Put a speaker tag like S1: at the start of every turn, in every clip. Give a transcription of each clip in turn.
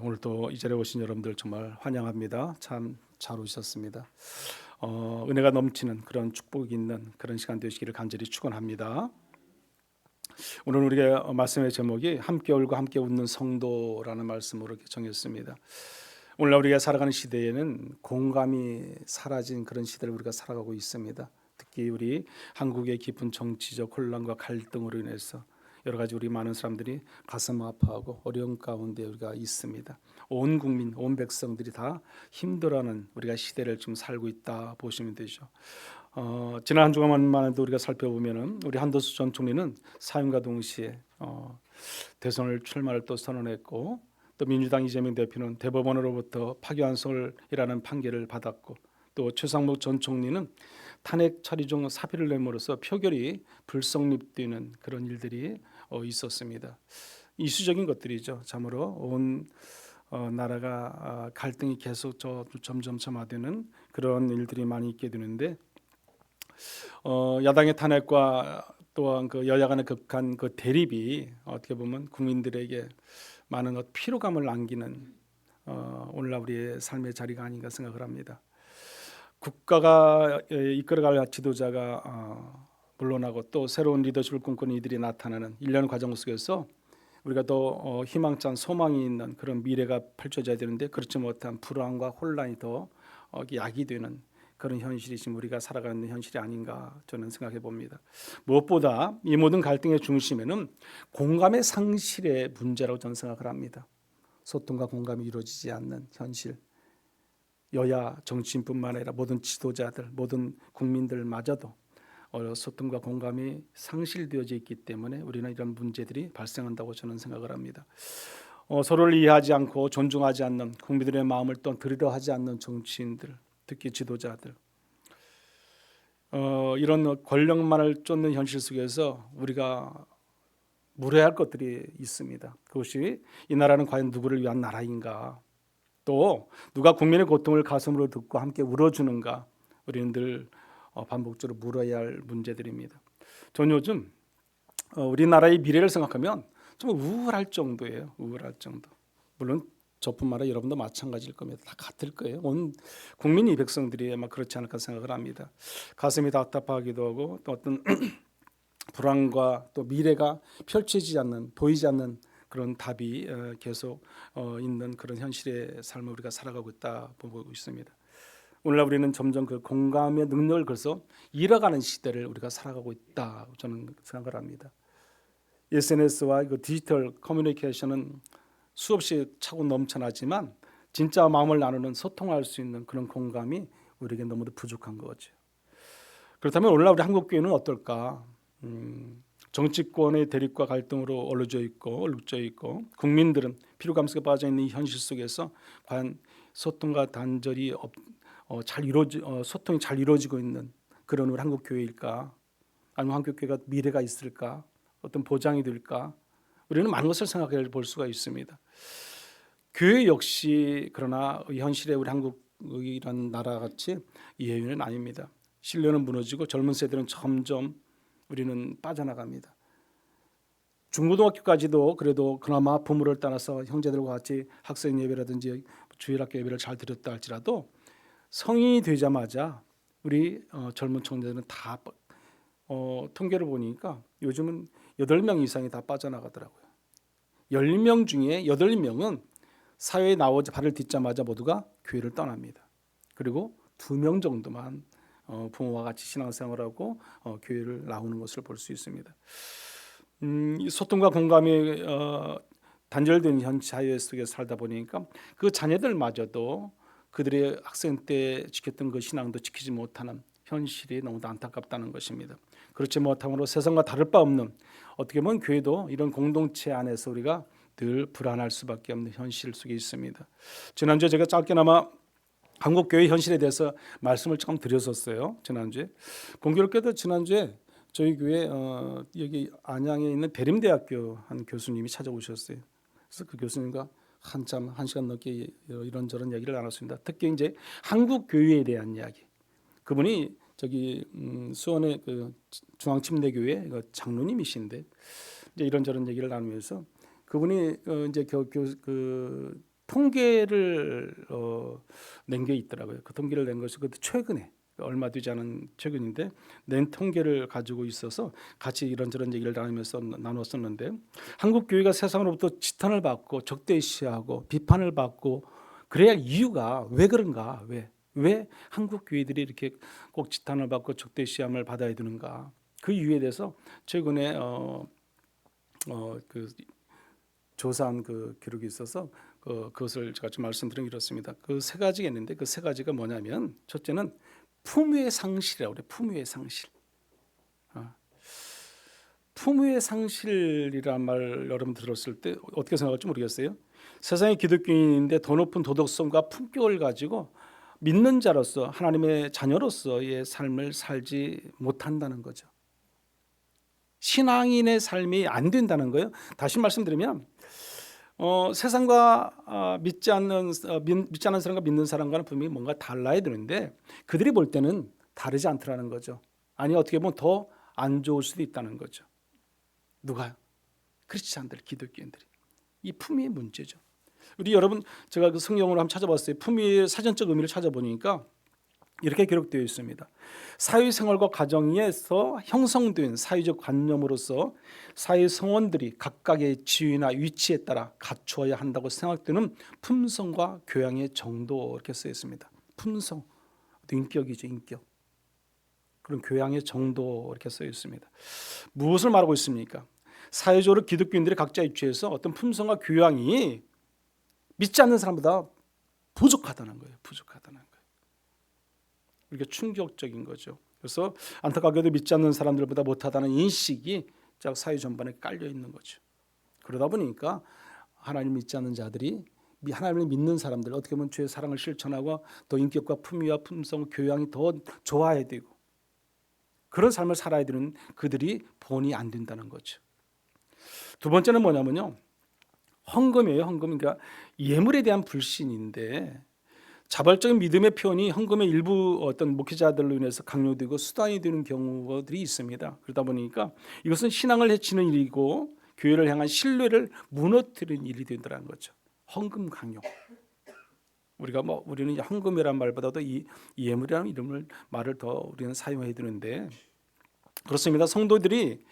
S1: 오늘도 이 자리에 오신 여러분들 정말 환영합니다. 참 잘 오셨습니다. 은혜가 넘치는 그런 축복이 있는 그런 시간 되시기를 간절히 축원합니다. 오늘 우리가 말씀의 제목이 함께 울고 함께 웃는 성도라는 말씀으로 정했습니다. 오늘날 우리가 살아가는 시대에는 공감이 사라진 그런 시대를 우리가 살아가고 있습니다. 특히 우리 한국의 깊은 정치적 혼란과 갈등으로 인해서 여러 가지 우리 많은 사람들이 가슴 아파하고 어려운 가운데 우리가 있습니다. 온 국민, 온 백성들이 다 힘들어하는 우리가 시대를 지금 살고 있다 보시면 되죠. 지난 한 주간만 해도 우리가 살펴보면은 우리 한도수 전 총리는 사임과 동시에 대선을 출마를 또 선언했고, 또 민주당 이재명 대표는 대법원으로부터 파기환송이라는 판결을 받았고, 또 최상목 전 총리는 탄핵 처리 중 사표를 내므로써 표결이 불성립되는 그런 일들이 있었습니다. 이수적인 것들이죠. 참으로 온 나라가 갈등이 계속 점점 점화되는 그런 일들이 많이 있게 되는데, 야당의 탄핵과 또한 그 여야 간의 극한 그 대립이 어떻게 보면 국민들에게 많은 피로감을 남기는 오늘날 우리의 삶의 자리가 아닌가 생각을 합니다. 국가가 이끌어갈 지도자가 물러나고 또 새로운 리더십을 꿈꾸는 이들이 나타나는 일련의 과정 속에서 우리가 더 희망찬 소망이 있는 그런 미래가 펼쳐져야 되는데, 그렇지 못한 불안과 혼란이 더 야기되는 그런 현실이 지금 우리가 살아가는 현실이 아닌가 저는 생각해 봅니다. 무엇보다 이 모든 갈등의 중심에는 공감의 상실의 문제라고 저는 생각을 합니다. 소통과 공감이 이루어지지 않는 현실, 여야 정치인뿐만 아니라 모든 지도자들, 모든 국민들마저도 소통과 공감이 상실되어져 있기 때문에 우리는 이런 문제들이 발생한다고 저는 생각을 합니다. 서로를 이해하지 않고 존중하지 않는 국민들의 마음을 또 들으려 하지 않는 정치인들, 특히 지도자들, 이런 권력만을 쫓는 현실 속에서 우리가 물어야 할 것들이 있습니다. 그것이 이 나라는 과연 누구를 위한 나라인가, 또 누가 국민의 고통을 가슴으로 듣고 함께 울어주는가, 우리는 늘 반복적으로 물어야 할 문제들입니다. 저는 요즘 우리나라의 미래를 생각하면 좀 우울할 정도예요. 우울할 정도. 물론 저뿐만 아니라 여러분도 마찬가지일 겁니다. 다 같을 거예요. 온 국민이 백성들이 아마 그렇지 않을까 생각을 합니다. 가슴이 답답하기도 하고, 또 어떤 불안과 또 미래가 펼쳐지지 않는, 보이지 않는 그런 답이 계속 있는 그런 현실의 삶을 우리가 살아가고 있다 보고 있습니다. 오늘날 우리는 점점 그 공감의 능력을 그래서 잃어가는 시대를 우리가 살아가고 있다 저는 생각을 합니다. SNS와 그 디지털 커뮤니케이션은 수없이 차고 넘쳐나지만 진짜 마음을 나누는, 소통할 수 있는 그런 공감이 우리에게 너무도 부족한 거죠. 그렇다면 오늘날 우리 한국교회는 어떨까? 정치권의 대립과 갈등으로 얼룩져 있고 국민들은 피로감 속에 빠져 있는 이 현실 속에서 과연 소통과 단절이 소통이 잘 이루어지고 있는 그런 우리 한국 교회일까? 아니면 한국 교회가 미래가 있을까? 어떤 보장이 될까? 우리는 많은 것을 생각해 볼 수가 있습니다. 교회 역시 그러나 현실의 우리 한국이란 나라 같이 예외는 아닙니다. 신뢰는 무너지고 젊은 세대는 점점 우리는 빠져나갑니다. 중고등학교까지도 그래도 그나마 부모를 따라서 형제들과 같이 학생 예배라든지 주일학교 예배를 잘 드렸다 할지라도 성인이 되자마자 우리 젊은 청년들은 다 통계를 보니까 요즘은 8명 이상이 다 빠져나가더라고요. 10명 중에 8명은 사회에 나오자 발을 딛자마자 모두가 교회를 떠납니다. 그리고 2명 정도만 부모와 같이 신앙생활하고 교회를 나오는 것을 볼 수 있습니다. 소통과 공감이 단절된 현 사회 속에 살다 보니까 그 자녀들마저도 그들의 학생 때 지켰던 그 신앙도 지키지 못하는 현실이 너무 안타깝다는 것입니다. 그렇지 못함으로 세상과 다를 바 없는, 어떻게 보면 교회도 이런 공동체 안에서 우리가 늘 불안할 수밖에 없는 현실 속에 있습니다. 지난주에 제가 짧게나마 한국교회 현실에 대해서 말씀을 조금 드렸었어요. 지난주에 공교롭게도 지난주에 저희 교회 여기 안양에 있는 대림대학교 한 교수님이 찾아오셨어요. 그래서 그 교수님과 한참 1시간 넘게 이런저런 얘기를 나눴습니다. 특히 이제 한국 교회에 대한 이야기. 그분이 저기 수원의 그 중앙침례교회 장로님이신데 이제 이런저런 얘기를 나누면서 그분이 이제 그 통계를 낸 게 있더라고요. 그 통계를 낸 것이 그것도 최근에 얼마 되지 않은 최근인데 낸 통계를 가지고 있어서 같이 이런저런 얘기를 나눴었는데 한국 교회가 세상으로부터 지탄을 받고 적대시하고 비판을 받고 그래야 이유가 왜 그런가? 왜 한국 교회들이 이렇게 꼭 지탄을 받고 적대시함을 받아야 되는가? 그 이유에 대해서 최근에 그 조사한 그 기록이 있어서 그것을 제가 좀 말씀드리면 이렇습니다. 그 세 가지가 있는데 그 세 가지가 뭐냐면 첫째는 품위의 상실이라고 그래요. 품위의 상실. 품위의 상실이란 말 여러분 들었을 때 어떻게 생각할지 모르겠어요. 세상의 기독교인인데 더 높은 도덕성과 품격을 가지고 믿는 자로서 하나님의 자녀로서의 삶을 살지 못한다는 거죠. 신앙인의 삶이 안 된다는 거예요. 다시 말씀드리면 세상과 믿지 않는 사람과 믿는 사람과는 분명히 뭔가 달라야 되는데 그들이 볼 때는 다르지 않더라는 거죠. 아니 어떻게 보면 더 안 좋을 수도 있다는 거죠. 누가요? 크리스찬들, 기독교인들이. 이 품위의 문제죠. 우리 여러분 제가 그 성경으로 한번 찾아봤어요. 품위의 사전적 의미를 찾아보니까 이렇게 기록되어 있습니다. 사회생활과 가정에서 형성된 사회적 관념으로서 사회 성원들이 각각의 지위나 위치에 따라 갖추어야 한다고 생각되는 품성과 교양의 정도 이렇게 쓰여 있습니다. 품성, 인격이죠, 인격. 그런 교양의 정도 이렇게 쓰여 있습니다. 무엇을 말하고 있습니까? 사회적으로 기독교인들이 각자의 위치에서 어떤 품성과 교양이 믿지 않는 사람보다 부족하다는 거예요. 부족하다는 거예요. 이게 충격적인 거죠. 그래서 안타깝게도 믿지 않는 사람들보다 못하다는 인식이 사회 전반에 깔려 있는 거죠. 그러다 보니까 하나님 믿지 않는 자들이 하나님을 믿는 사람들 어떻게 보면 주의 사랑을 실천하고 더 인격과 품위와 품성, 교양이 더 좋아야 되고 그런 삶을 살아야 되는 그들이 본이 안 된다는 거죠. 두 번째는 뭐냐면요. 헌금이에요. 헌금. 그러니까 예물에 대한 불신인데 자발적인 믿음의 표현이 헌금의 일부 어떤 목회자들로 인해서 강요되고 수단이 되는 경우들이 있습니다. 그러다 보니까 이것은 신앙을 해치는 일이고 교회를 향한 신뢰를 무너뜨리는 일이 된다는 거죠. 헌금 강요. 우리는 헌금이라는 말보다도 이 예물이라는 말을 더 우리는 사용해야 되는데 그렇습니다. 성도들이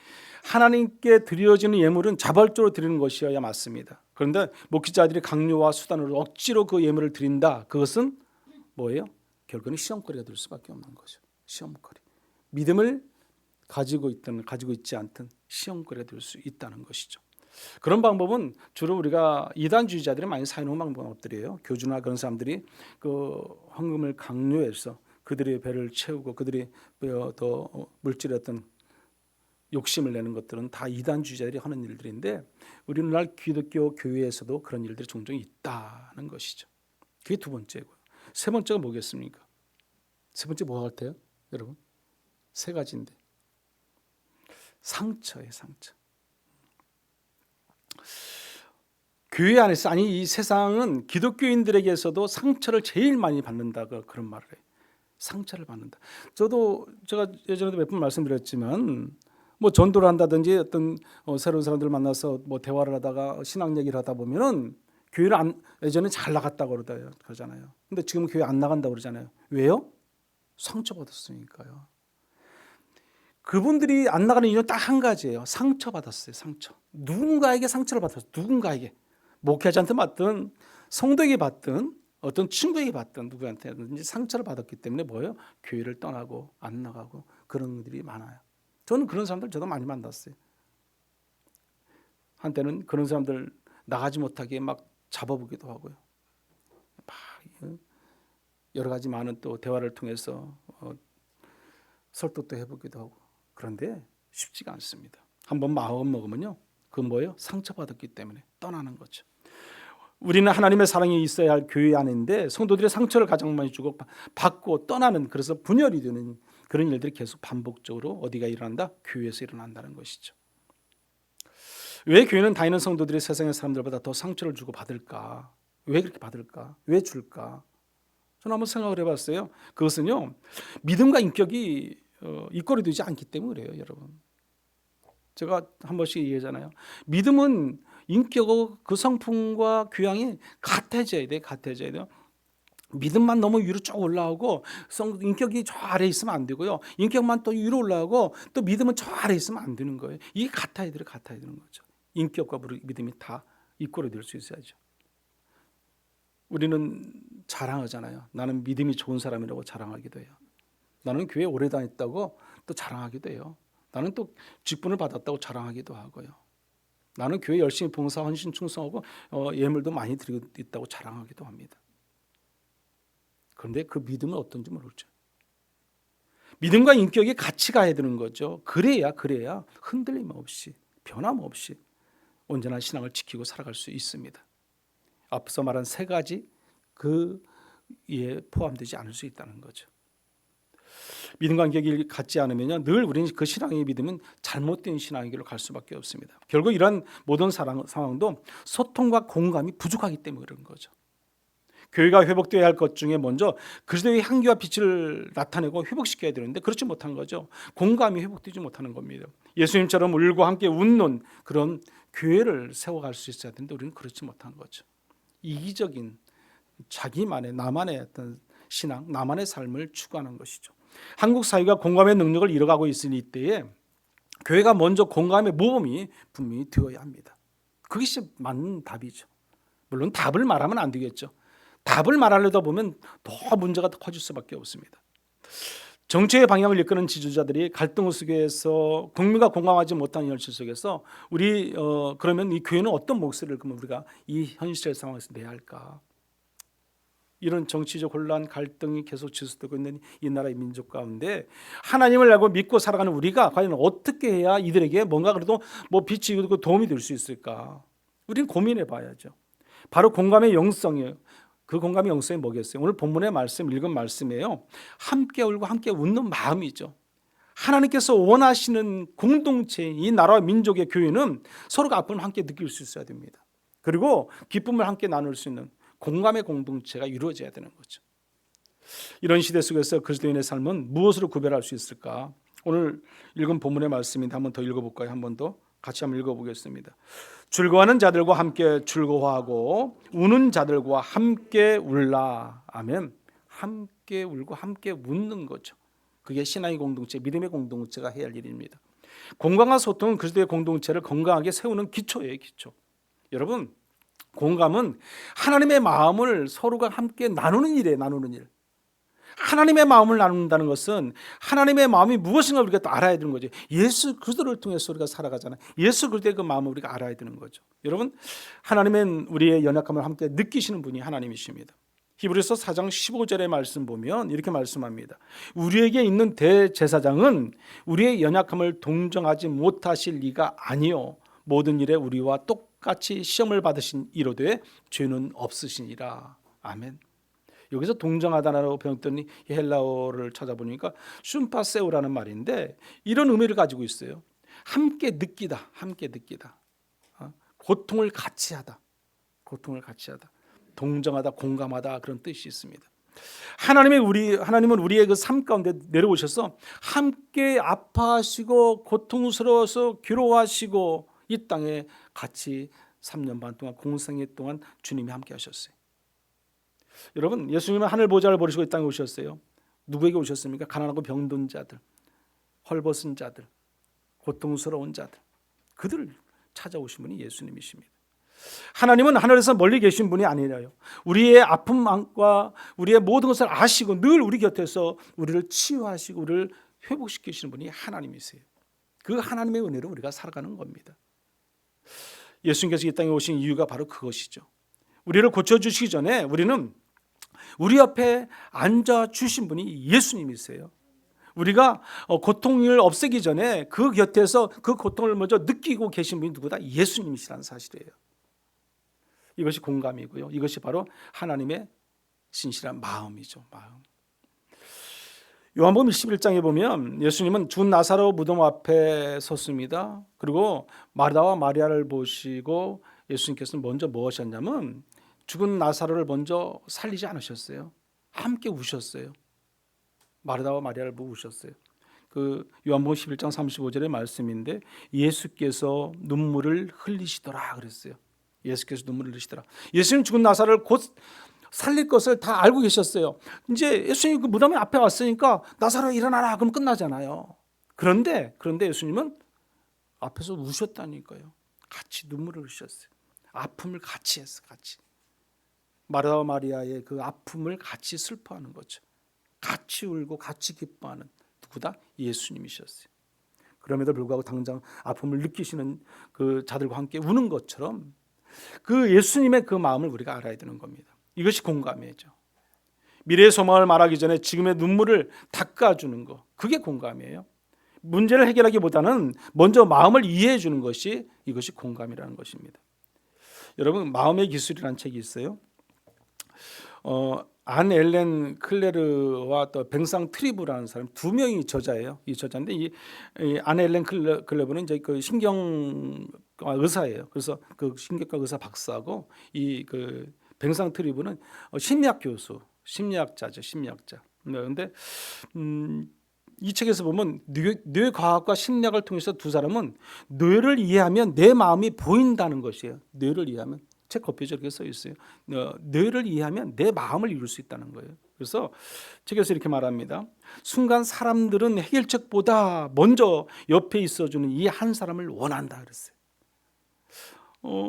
S1: 하나님께 드려지는 예물은 자발적으로 드리는 것이어야 맞습니다. 그런데 목회자들이 강요와 수단으로 억지로 그 예물을 드린다. 그것은 뭐예요? 결국은 시험거리가 될 수밖에 없는 거죠. 시험거리. 믿음을 가지고 있든 가지고 있지 않든 시험거리가 될 수 있다는 것이죠. 그런 방법은 주로 우리가 이단주의자들이 많이 사용하는 방법들이에요. 교주나 그런 사람들이 그 헌금을 강요해서 그들의 배를 채우고 그들이 더 물질의 어떤 욕심을 내는 것들은 다 이단주의자들이 하는 일들인데 우리나라 기독교 교회에서도 그런 일들이 종종 있다는 것이죠. 그게 두 번째고요. 세 번째가 뭐겠습니까? 세 번째 뭐 같아요? 여러분? 세 가지인데 상처예요. 상처. 교회 안에서 이 세상은 기독교인들에게서도 상처를 제일 많이 받는다 그런 말을 해요. 상처를 받는다. 제가 예전에도 몇 번 말씀드렸지만 뭐 전도를 한다든지 어떤 새로운 사람들 만나서 뭐 대화를 하다가 신앙 얘기를 하다 보면은 교회를 예전에 잘 나갔다고 그러잖아요. 근데 지금 교회 안 나간다고 그러잖아요. 왜요? 상처받았으니까요. 그분들이 안 나가는 이유는 딱 한 가지예요. 상처받았어요. 상처. 누군가에게 상처를 받았어요. 누군가에게. 목회자한테 받든 성도에게 받든 어떤 친구에게 받든 누구한테든지 상처를 받았기 때문에 뭐예요? 교회를 떠나고 안 나가고 그런 분들이 많아요. 저는 그런 사람들 저도 많이 만났어요. 한때는 그런 사람들 나가지 못하게 막 잡아보기도 하고요. 막 여러 가지 많은 또 대화를 통해서 설득도 해보기도 하고 그런데 쉽지가 않습니다. 한번 마음 먹으면요. 그건 뭐예요? 상처받았기 때문에 떠나는 거죠. 우리는 하나님의 사랑이 있어야 할 교회 안인데 성도들의 상처를 가장 많이 주고 받고 떠나는 그래서 분열이 되는 그런 일들이 계속 반복적으로 어디가 일어난다? 교회에서 일어난다는 것이죠. 왜 교회는 다니는 성도들이 세상의 사람들보다 더 상처를 주고 받을까? 왜 그렇게 받을까? 왜 줄까? 저는 한번 생각을 해봤어요. 그것은요. 믿음과 인격이 이꼴이 되지 않기 때문에 그래요. 여러분. 제가 한 번씩 얘기하잖아요. 믿음은 인격하고 그 성품과 교양이 같아져야 돼. 같아져야 돼요. 믿음만 너무 위로 쭉 올라오고 인격이 저 아래에 있으면 안 되고요. 인격만 또 위로 올라오고 또 믿음은 저 아래에 있으면 안 되는 거예요. 이게 같아야 되는 거죠. 인격과 믿음이 다 이끌어낼 수 있어야죠. 우리는 자랑하잖아요. 나는 믿음이 좋은 사람이라고 자랑하기도 해요. 나는 교회 오래 다녔다고 또 자랑하기도 해요. 나는 또 직분을 받았다고 자랑하기도 하고요. 나는 교회 열심히 봉사, 헌신, 충성하고 예물도 많이 드리고 있다고 자랑하기도 합니다. 그런데 그 믿음은 어떤지 모르죠. 믿음과 인격이 같이 가야 되는 거죠. 그래야 흔들림 없이 변함 없이 온전한 신앙을 지키고 살아갈 수 있습니다. 앞서 말한 세 가지 그에 포함되지 않을 수 있다는 거죠. 믿음과 인격이 같지 않으면요, 늘 우리는 그 신앙의 믿음은 잘못된 신앙의 길로 갈 수밖에 없습니다. 결국 이런 모든 상황도 소통과 공감이 부족하기 때문에 그런 거죠. 교회가 회복되어야 할 것 중에 먼저 그리스도의 향기와 빛을 나타내고 회복시켜야 되는데 그렇지 못한 거죠. 공감이 회복되지 못하는 겁니다. 예수님처럼 울고 함께 웃는 그런 교회를 세워갈 수 있어야 되는데 우리는 그렇지 못한 거죠. 이기적인 자기만의 나만의 어떤 신앙, 나만의 삶을 추구하는 것이죠. 한국 사회가 공감의 능력을 잃어가고 있으니 이때에 교회가 먼저 공감의 모범이 분명히 되어야 합니다. 그것이 맞는 답이죠. 물론 답을 말하면 안 되겠죠. 답을 말하려다 보면 더 문제가 더 커질 수밖에 없습니다. 정치의 방향을 이끄는 지도자들이 갈등 속에서 국민과 공감하지 못하는 현실 속에서 그러면 이 교회는 어떤 목소리를 그러면 우리가 이 현실 상황에서 내야 할까? 이런 정치적 혼란, 갈등이 계속 지속되고 있는 이 나라의 민족 가운데 하나님을 알고 믿고 살아가는 우리가 과연 어떻게 해야 이들에게 뭔가 그래도 빛이 있고 도움이 될 수 있을까? 우리는 고민해 봐야죠. 바로 공감의 영성이에요. 그 공감의 영성이 뭐겠어요? 오늘 본문의 말씀, 읽은 말씀이에요. 함께 울고 함께 웃는 마음이죠. 하나님께서 원하시는 공동체, 이 나라와 민족의 교회는 서로가 아픔을 함께 느낄 수 있어야 됩니다. 그리고 기쁨을 함께 나눌 수 있는 공감의 공동체가 이루어져야 되는 거죠. 이런 시대 속에서 그리스도인의 삶은 무엇으로 구별할 수 있을까? 오늘 읽은 본문의 말씀인데 한번 더 읽어볼까요? 한번 더 같이 한번 읽어보겠습니다. 즐거워하는 자들과 함께 즐거워하고 우는 자들과 함께 울라. 아멘. 함께 울고 함께 웃는 거죠. 그게 신앙의 공동체, 믿음의 공동체가 해야 할 일입니다. 공감과 소통은 그리스도의 공동체를 건강하게 세우는 기초예요. 기초. 여러분, 공감은 하나님의 마음을 서로가 함께 나누는 일이에요. 나누는 일. 하나님의 마음을 나눈다는 것은 하나님의 마음이 무엇인가 우리가 또 알아야 되는 거죠. 예수 그리스도를 통해서 우리가 살아가잖아요. 예수 그리스도의 그 마음을 우리가 알아야 되는 거죠. 여러분, 하나님은 우리의 연약함을 함께 느끼시는 분이 하나님이십니다. 히브리서 4장 15절의 말씀 보면 이렇게 말씀합니다. 우리에게 있는 대제사장은 우리의 연약함을 동정하지 못하실 리가 아니요 모든 일에 우리와 똑같이 시험을 받으신 이로되 죄는 없으시니라. 아멘. 여기서 동정하다라고 배웠더니 헬라어를 찾아보니까 슌파세우라는 말인데 이런 의미를 가지고 있어요. 함께 느끼다, 함께 느끼다. 고통을 같이 하다, 고통을 같이 하다. 동정하다, 공감하다 그런 뜻이 있습니다. 하나님은 우리의 그 삶 가운데 내려오셔서 함께 아파하시고 고통스러워서 괴로워하시고 이 땅에 같이 3년 반 동안 공생애 동안 주님이 함께 하셨어요. 여러분, 예수님은 하늘 보좌를 버리시고 이 땅에 오셨어요. 누구에게 오셨습니까? 가난하고 병든 자들, 헐벗은 자들, 고통스러운 자들, 그들을 찾아오신 분이 예수님이십니다. 하나님은 하늘에서 멀리 계신 분이 아니라요. 우리의 아픔과 우리의 모든 것을 아시고 늘 우리 곁에서 우리를 치유하시고 우리를 회복시키시는 분이 하나님이세요. 그 하나님의 은혜로 우리가 살아가는 겁니다. 예수님께서 이 땅에 오신 이유가 바로 그것이죠. 우리를 고쳐주시기 전에 우리는 우리 옆에 앉아주신 분이 예수님이세요. 우리가 고통을 없애기 전에 그 곁에서 그 고통을 먼저 느끼고 계신 분이 누구다? 예수님이시라는 사실이에요. 이것이 공감이고요. 이것이 바로 하나님의 신실한 마음이죠. 마음. 요한복음 21장에 보면 예수님은 죽은 나사로 무덤 앞에 섰습니다. 그리고 마르다와 마리아를 보시고 예수님께서는 먼저 뭐 하셨냐면 죽은 나사로를 먼저 살리지 않으셨어요. 함께 우셨어요. 마르다와 마리아를 보고 우셨어요. 그 요한복음 11장 35절의 말씀인데 예수께서 눈물을 흘리시더라 그랬어요. 예수께서 눈물을 흘리시더라. 예수님 죽은 나사로를 곧 살릴 것을 다 알고 계셨어요. 이제 예수님 그 무덤에 앞에 왔으니까 나사로 일어나라 그럼 끝나잖아요. 그런데 예수님은 앞에서 우셨다니까요. 같이 눈물을 흘리셨어요. 아픔을 같이 했어, 같이. 마르다와 마리아의 그 아픔을 같이 슬퍼하는 거죠. 같이 울고 같이 기뻐하는 누구다? 예수님이셨어요. 그럼에도 불구하고 당장 아픔을 느끼시는 그 자들과 함께 우는 것처럼 그 예수님의 그 마음을 우리가 알아야 되는 겁니다. 이것이 공감이죠. 미래의 소망을 말하기 전에 지금의 눈물을 닦아주는 거, 그게 공감이에요. 문제를 해결하기보다는 먼저 마음을 이해해 주는 것이 이것이 공감이라는 것입니다. 여러분, 마음의 기술이라는 책이 있어요. 안 엘렌 클레르와 또 뱅상 트리브라는 사람 두 명이 저자예요. 이 저자인데 안 엘렌 클레르는 이제 그 신경과 의사예요. 그래서 그 신경과 의사 박사고 이 그 뱅상 트리브는 심리학 교수, 심리학자죠, 심리학자. 그런데 이 책에서 보면 뇌과학과 심리학을 통해서 두 사람은 뇌를 이해하면 내 마음이 보인다는 것이에요. 뇌를 이해하면. 책 겉표지에 이렇게 써 있어요. 뇌를 이해하면 내 마음을 이룰 수 있다는 거예요. 그래서 책에서 이렇게 말합니다. 순간 사람들은 해결책보다 먼저 옆에 있어주는 이 한 사람을 원한다 그랬어요.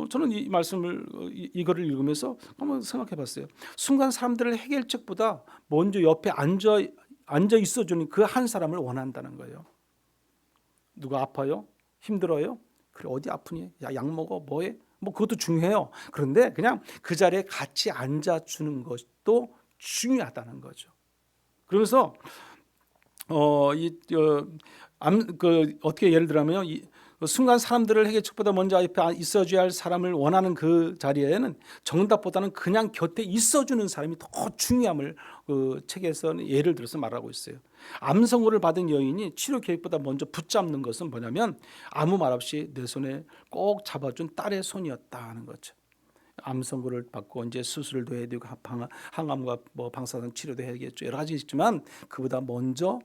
S1: 저는 이 말씀을 이거를 읽으면서 한번 생각해봤어요. 순간 사람들은 해결책보다 먼저 옆에 앉아 있어주는 그 한 사람을 원한다는 거예요. 누가 아파요? 힘들어요? 그래 어디 아프니? 야, 약 먹어? 뭐해? 뭐 그것도 중요해요. 그런데 그냥 그 자리에 같이 앉아주는 것도 중요하다는 거죠. 그러면서 어떻게 예를 들면 순간 사람들을 해결책보다 먼저 옆에 있어줘야 할 사람을 원하는 그 자리에는 정답보다는 그냥 곁에 있어주는 사람이 더 중요함을 그 책에서는 예를 들어서 말하고 있어요. 암 선고를 받은 여인이 치료 계획보다 먼저 붙잡는 것은 뭐냐면 아무 말 없이 내 손에 꼭 잡아준 딸의 손이었다 하는 거죠. 암 선고를 받고 이제 수술도 해야 되고 항암과 뭐 방사선 치료도 해야겠죠. 여러 가지 있지만 그보다 먼저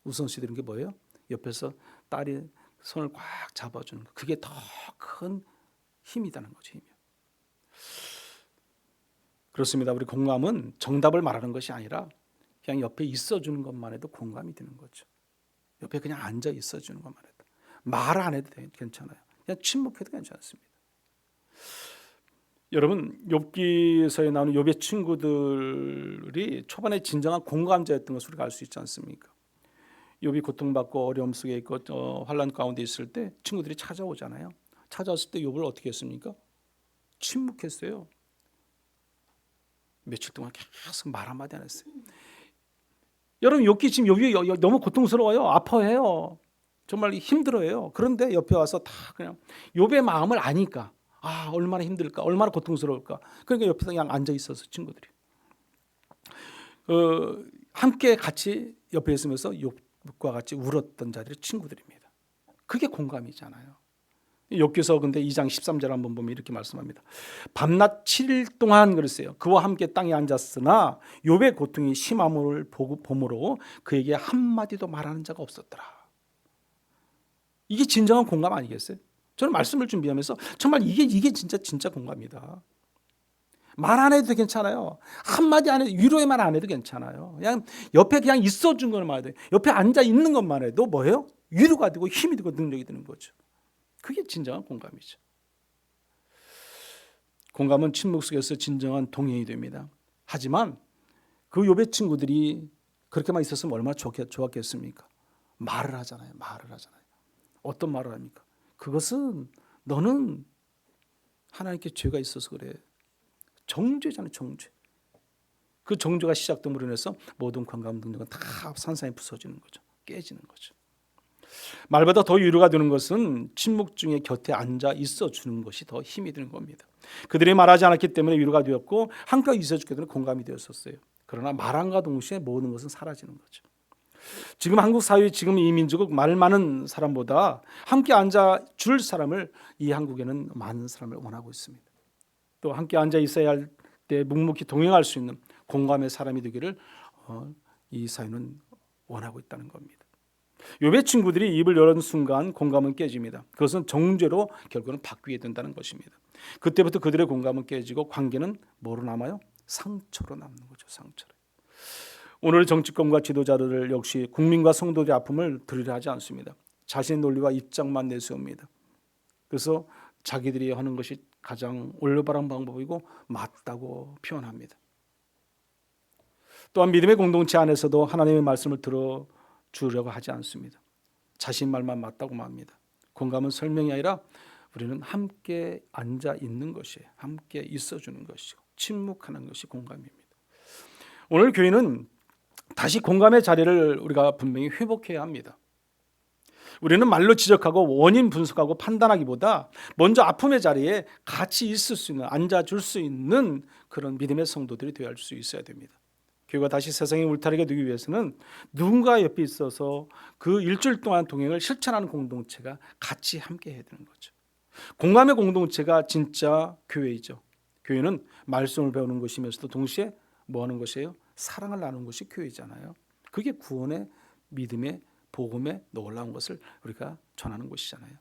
S1: 우선시 되는 게 뭐예요? 옆에서 딸이 손을 꽉 잡아주는 거. 그게 더 큰 힘이라는 거죠. 힘이요. 그렇습니다. 우리 공감은 정답을 말하는 것이 아니라 그냥 옆에 있어주는 것만 해도 공감이 되는 거죠. 옆에 그냥 앉아 있어주는 것만 해도. 말 안 해도 괜찮아요. 그냥 침묵해도 괜찮습니다. 여러분, 욥기서에 나오는 욥의 친구들이 초반에 진정한 공감자였던 것을 우리가 알 수 있지 않습니까? 욥이 고통받고 어려움 속에 있고 환난 가운데 있을 때 친구들이 찾아오잖아요. 찾아왔을 때 욥을 어떻게 했습니까? 침묵했어요. 며칠 동안 계속 말 한마디 안 했어요. 여러분, 욥기 지금 욥이 너무 고통스러워요. 아파해요. 정말 힘들어요. 그런데 옆에 와서 다 그냥 욥의 마음을 아니까 얼마나 힘들까, 얼마나 고통스러울까. 그러니까 옆에서 그냥 앉아 있어서 친구들이 함께 같이 옆에 있으면서 욥과 같이 울었던 자들이 친구들입니다. 그게 공감이잖아요. 욥기서 근데 2장 13절 한번 보면 이렇게 말씀합니다. 밤낮 7일 동안 그랬어요. 그와 함께 땅에 앉았으나 욥의 고통이 심함을 보므로 그에게 한마디도 말하는 자가 없었더라. 이게 진정한 공감 아니겠어요? 저는 말씀을 준비하면서 정말 이게 진짜 공감이다. 말 안 해도 괜찮아요. 한마디 안 해도, 위로의 말 안 해도 괜찮아요. 그냥 옆에 그냥 있어준 것만 해도, 옆에 앉아 있는 것만 해도 뭐예요? 위로가 되고 힘이 되고 능력이 되는 거죠. 그게 진정한 공감이죠. 공감은 침묵 속에서 진정한 동행이 됩니다. 하지만 그 욥의 친구들이 그렇게만 있었으면 얼마나 좋았겠습니까? 말을 하잖아요. 어떤 말을 합니까? 그것은 너는 하나님께 죄가 있어서 그래. 정죄잖아요. 정죄. 그 정죄가 시작됨으로 인해서 모든 관감 능력은 다 산산이 부서지는 거죠. 깨지는 거죠. 말보다 더 위로가 되는 것은 침묵 중에 곁에 앉아 있어 주는 것이 더 힘이 되는 겁니다. 그들이 말하지 않았기 때문에 위로가 되었고 함께 있어 주기 때문에 공감이 되었었어요. 그러나 말함과 동시에 모든 것은 사라지는 거죠. 지금 한국 사회, 지금 이 민족은 말 많은 사람보다 함께 앉아 줄 사람을 이 한국에는 많은 사람을 원하고 있습니다. 또 함께 앉아 있어야 할 때 묵묵히 동행할 수 있는 공감의 사람이 되기를 이 사회는 원하고 있다는 겁니다. 욥의 친구들이 입을 열은 순간 공감은 깨집니다. 그것은 정죄로 결국은 바뀌게 된다는 것입니다. 그때부터 그들의 공감은 깨지고 관계는 뭐로 남아요? 상처로 남는 거죠. 상처로. 오늘의 정치권과 지도자들 역시 국민과 성도들의 아픔을 들으려 하지 않습니다. 자신의 논리와 입장만 내세웁니다. 그래서 자기들이 하는 것이 가장 올바른 방법이고 맞다고 표현합니다. 또한 믿음의 공동체 안에서도 하나님의 말씀을 들어주려고 하지 않습니다. 자신 말만 맞다고 말합니다. 공감은 설명이 아니라 우리는 함께 앉아 있는 것이에요. 함께 있어주는 것이고 침묵하는 것이 공감입니다. 오늘 교회는 다시 공감의 자리를 우리가 분명히 회복해야 합니다. 우리는 말로 지적하고 원인 분석하고 판단하기보다 먼저 아픔의 자리에 같이 있을 수 있는, 앉아줄 수 있는 그런 믿음의 성도들이 되어야 할 수 있어야 됩니다. 교회가 다시 세상에 울타리가 되기 위해서는 누군가 옆에 있어서 그 일주일 동안 동행을 실천하는 공동체가 같이 함께 해야 되는 거죠. 공감의 공동체가 진짜 교회이죠. 교회는 말씀을 배우는 것이면서도 동시에 뭐 하는 것이에요? 사랑을 나누는 것이 교회잖아요. 그게 구원의 믿음의 복음에 놀라운 것을 우리가 전하는 것이잖아요.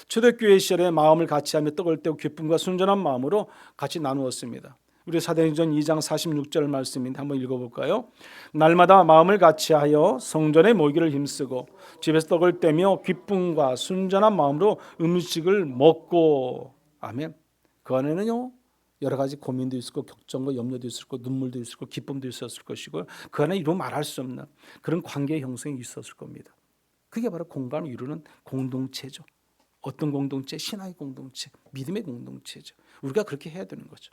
S1: 초대교회 시절에 마음을 같이하며 떡을 떼고 기쁨과 순전한 마음으로 같이 나누었습니다. 우리 사도행전 2장 46절 말씀인데 한번 읽어볼까요? 날마다 마음을 같이하여 성전에 모이기를 힘쓰고 집에서 떡을 떼며 기쁨과 순전한 마음으로 음식을 먹고. 아멘. 그 안에는요 여러 가지 고민도 있을 거고 걱정과 염려도 있을 거고 눈물도 있을 거고 기쁨도 있었을 것이고 그 안에 이루 말할 수 없는 그런 관계 형성이 있었을 겁니다. 그게 바로 공감을 이루는 공동체죠. 어떤 공동체? 신앙의 공동체, 믿음의 공동체죠. 우리가 그렇게 해야 되는 거죠.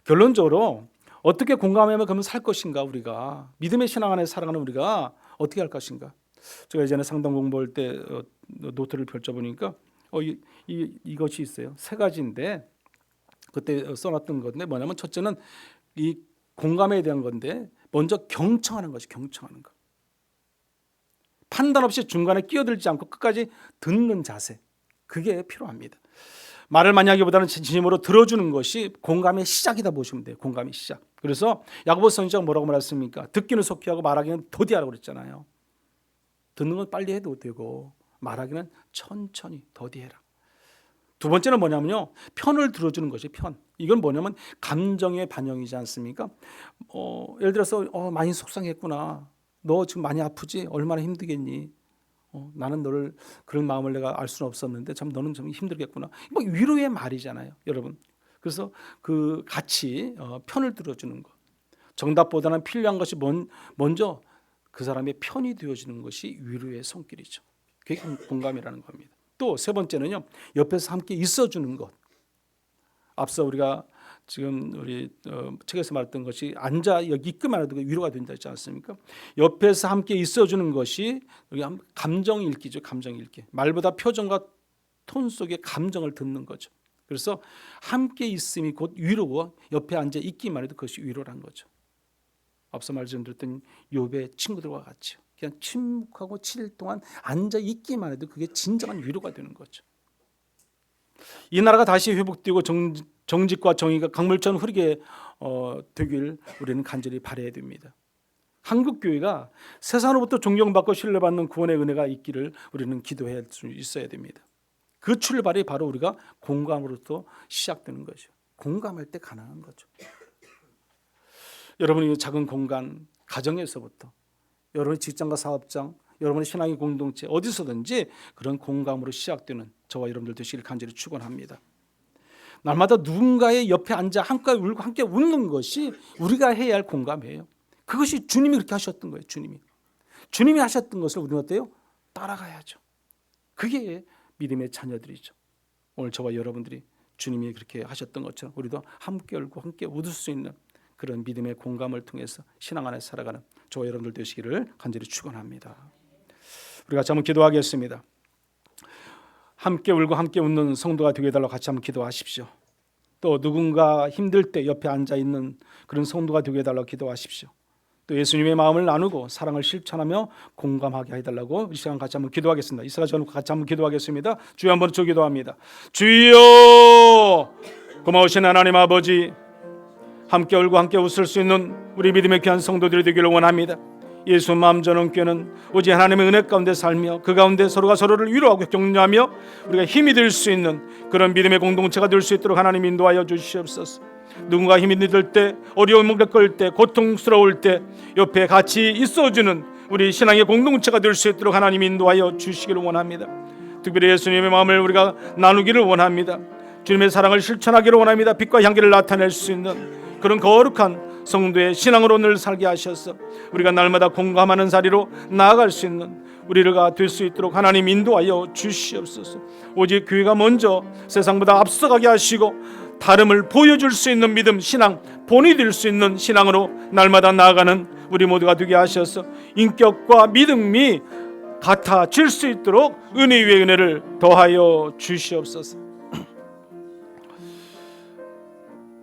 S1: 결론적으로 어떻게 공감하면 그러면 살 것인가? 우리가 믿음의 신앙 안에 살아가는 우리가 어떻게 할 것인가? 제가 예전에 상담 공부할 때 노트를 펼쳐보니까 이것이 있어요. 세 가지인데 그때 써놨던 건데 뭐냐면 첫째는 이 공감에 대한 건데 먼저 경청하는 것이 경청하는 것. 판단 없이 중간에 끼어들지 않고 끝까지 듣는 자세. 그게 필요합니다. 말을 많이 하기보다는 진심으로 들어주는 것이 공감의 시작이다 보시면 돼요. 공감의 시작. 그래서 야고보 선지자가 뭐라고 말했습니까? 듣기는 속히 하고 말하기는 더디하라고 그랬잖아요. 듣는 건 빨리 해도 되고 말하기는 천천히 더디해라. 두 번째는 뭐냐면요. 편을 들어주는 것이 편. 이건 뭐냐면 감정의 반영이지 않습니까? 예를 들어서 많이 속상했구나. 너 지금 많이 아프지? 얼마나 힘들겠니? 나는 너를 그런 마음을 내가 알 수는 없었는데 참 너는 좀 힘들겠구나. 뭐 위로의 말이잖아요, 여러분. 그래서 그 같이 편을 들어주는 것. 정답보다는 필요한 것이 먼저 그 사람의 편이 되어지는 것이 위로의 손길이죠. 그게 공감이라는 겁니다. 또 세 번째는요, 옆에서 함께 있어주는 것. 앞서 우리가 지금 우리 책에서 말했던 것이 앉아 여기 있기만 해도 위로가 된다 했지 않습니까? 옆에서 함께 있어주는 것이 감정 읽기죠. 감정 읽기. 말보다 표정과 톤 속의 감정을 듣는 거죠. 그래서 함께 있음이 곧 위로고 옆에 앉아 있기만 해도 그것이 위로란 거죠. 앞서 말씀드렸던 욥의 친구들과 같이요. 그냥 침묵하고 7일 동안 앉아 있기만 해도 그게 진정한 위로가 되는 거죠. 이 나라가 다시 회복되고 정직과 정의가 강물처럼 흐르게 되길 우리는 간절히 바라야 됩니다. 한국 교회가 세상으로부터 존경받고 신뢰받는 구원의 은혜가 있기를 우리는 기도할 수 있어야 됩니다. 그 출발이 바로 우리가 공감으로부터 시작되는 거죠. 공감할 때 가능한 거죠. 여러분이 작은 공간, 가정에서부터 여러분의 직장과 사업장, 여러분의 신앙의 공동체 어디서든지 그런 공감으로 시작되는 저와 여러분들 되시길 간절히 축원합니다. 날마다 누군가의 옆에 앉아 함께 울고 함께 웃는 것이 우리가 해야 할 공감이에요. 그것이 주님이 그렇게 하셨던 거예요. 주님이 하셨던 것을 우리는 어때요? 따라가야죠. 그게 믿음의 자녀들이죠. 오늘 저와 여러분들이 주님이 그렇게 하셨던 것처럼 우리도 함께 울고 함께 웃을 수 있는 그런 믿음의 공감을 통해서 신앙 안에 살아가는 저와 여러분들 되시기를 간절히 축원합니다. 우리가 같이 한번 기도하겠습니다. 함께 울고 함께 웃는 성도가 되게 해달라고 같이 한번 기도하십시오. 또 누군가 힘들 때 옆에 앉아있는 그런 성도가 되게 해달라고 기도하십시오. 또 예수님의 마음을 나누고 사랑을 실천하며 공감하게 해달라고 이 시간 같이 한번 기도하겠습니다. 이 시간 저는 같이 한번 기도하겠습니다. 주여 한번 기도합니다. 주여, 고마우신 하나님 아버지, 함께 울고 함께 웃을 수 있는 우리 믿음의 귀한 성도들이 되기를 원합니다. 예수 마음 전원 교회는 오직 하나님의 은혜 가운데 살며 그 가운데 서로가 서로를 위로하고 격려하며 우리가 힘이 될 수 있는 그런 믿음의 공동체가 될 수 있도록 하나님 인도하여 주시옵소서. 누군가 힘이 들 때, 어려움을 겪을 때, 고통스러울 때 옆에 같이 있어주는 우리 신앙의 공동체가 될 수 있도록 하나님 인도하여 주시기를 원합니다. 특별히 예수님의 마음을 우리가 나누기를 원합니다. 주님의 사랑을 실천하기를 원합니다. 빛과 향기를 나타낼 수 있는 그런 거룩한 성도의 신앙으로 늘 살게 하셔서 우리가 날마다 공감하는 자리로 나아갈 수 있는 우리가 될 수 있도록 하나님 인도하여 주시옵소서. 오직 교회가 먼저 세상보다 앞서가게 하시고 다름을 보여줄 수 있는 믿음, 신앙, 본이 될 수 있는 신앙으로 날마다 나아가는 우리 모두가 되게 하셔서 인격과 믿음이 같아질 수 있도록 은혜 위에 은혜를 더하여 주시옵소서.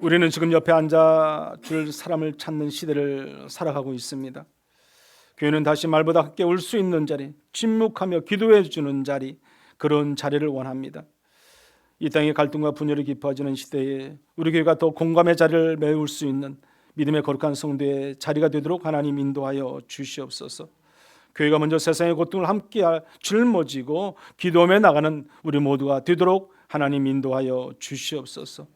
S1: 우리는 지금 옆에 앉아줄 사람을 찾는 시대를 살아가고 있습니다. 교회는 다시 말보다 함께 올 수 있는 자리, 침묵하며 기도해 주는 자리, 그런 자리를 원합니다. 이 땅의 갈등과 분열이 깊어지는 시대에 우리 교회가 더 공감의 자리를 메울 수 있는 믿음의 거룩한 성도의 자리가 되도록 하나님 인도하여 주시옵소서. 교회가 먼저 세상의 고통을 함께 짊어지고 기도하며 나가는 우리 모두가 되도록 하나님 인도하여 주시옵소서.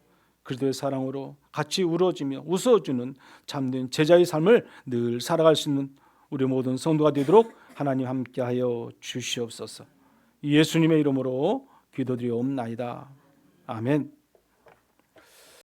S1: 그리스도의 사랑으로 같이 울어주며 웃어주는 참된 제자의 삶을 늘 살아갈 수 있는 우리 모든 성도가 되도록 하나님 함께하여 주시옵소서. 예수님의 이름으로 기도드리옵나이다. 아멘.